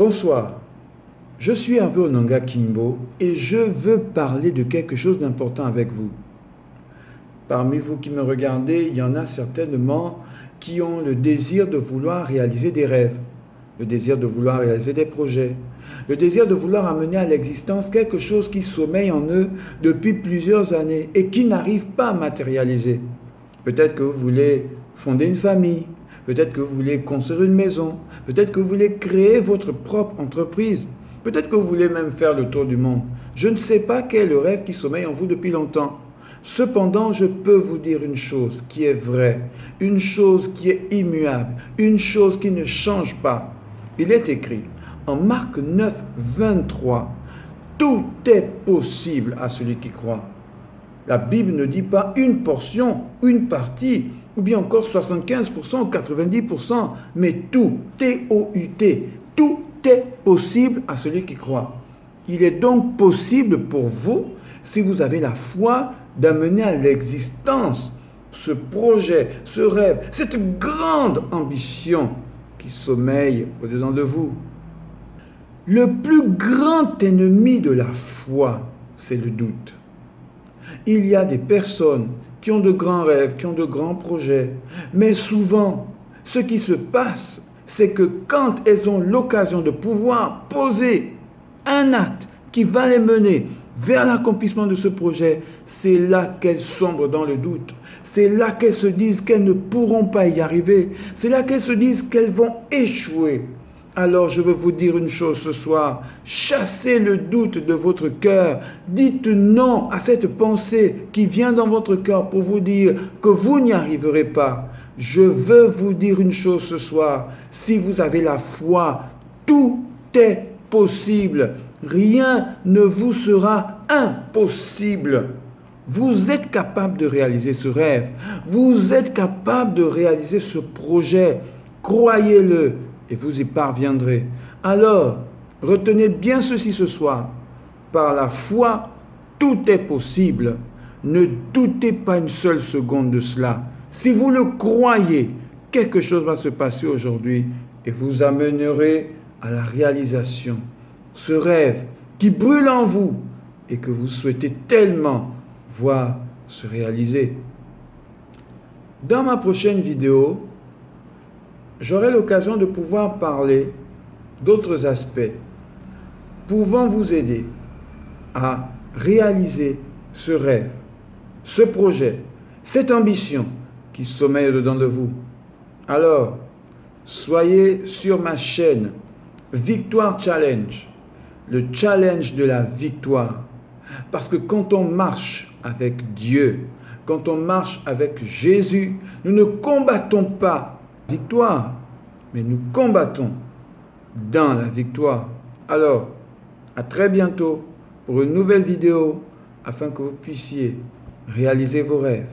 Bonsoir, je suis Hervé Onanga Kimbo et je veux parler de quelque chose d'important avec vous. Parmi vous qui me regardez, il y en a certainement qui ont le désir de vouloir réaliser des rêves, le désir de vouloir réaliser des projets, le désir de vouloir amener à l'existence quelque chose qui sommeille en eux depuis plusieurs années et qui n'arrive pas à matérialiser. Peut-être que vous voulez fonder une famille, peut-être que vous voulez construire une maison, peut-être que vous voulez créer votre propre entreprise, peut-être que vous voulez même faire le tour du monde. Je ne sais pas quel est le rêve qui sommeille en vous depuis longtemps. Cependant, je peux vous dire une chose qui est vraie, une chose qui est immuable, une chose qui ne change pas. Il est écrit en Marc 9, 23, « Tout est possible à celui qui croit ». La Bible ne dit pas une portion, une partie, ou bien encore 75% ou 90%, mais tout, T-O-U-T, tout est possible à celui qui croit. Il est donc possible pour vous, si vous avez la foi, d'amener à l'existence ce projet, ce rêve, cette grande ambition qui sommeille au-dedans de vous. Le plus grand ennemi de la foi, c'est le doute. Il y a des personnes qui ont de grands rêves, qui ont de grands projets, mais souvent, ce qui se passe, c'est que quand elles ont l'occasion de pouvoir poser un acte qui va les mener vers l'accomplissement de ce projet, c'est là qu'elles sombrent dans le doute. C'est là qu'elles se disent qu'elles ne pourront pas y arriver. C'est là qu'elles se disent qu'elles vont échouer. Alors je veux vous dire une chose ce soir, chassez le doute de votre cœur, dites non à cette pensée qui vient dans votre cœur pour vous dire que vous n'y arriverez pas. Je veux vous dire une chose ce soir, si vous avez la foi, tout est possible, rien ne vous sera impossible. Vous êtes capable de réaliser ce rêve, vous êtes capable de réaliser ce projet, croyez-le. Et vous y parviendrez. Alors, retenez bien ceci ce soir. Par la foi, tout est possible. Ne doutez pas une seule seconde de cela. Si vous le croyez, quelque chose va se passer aujourd'hui et vous amènerez à la réalisation. Ce rêve qui brûle en vous et que vous souhaitez tellement voir se réaliser. Dans ma prochaine vidéo, j'aurai l'occasion de pouvoir parler d'autres aspects pouvant vous aider à réaliser ce rêve, ce projet, cette ambition qui sommeille dedans de vous. Alors, soyez sur ma chaîne Victoire Challenge, le challenge de la victoire. Parce que quand on marche avec Dieu, quand on marche avec Jésus, nous ne combattons pas victoire, mais nous combattons dans la victoire. Alors, à très bientôt pour une nouvelle vidéo afin que vous puissiez réaliser vos rêves.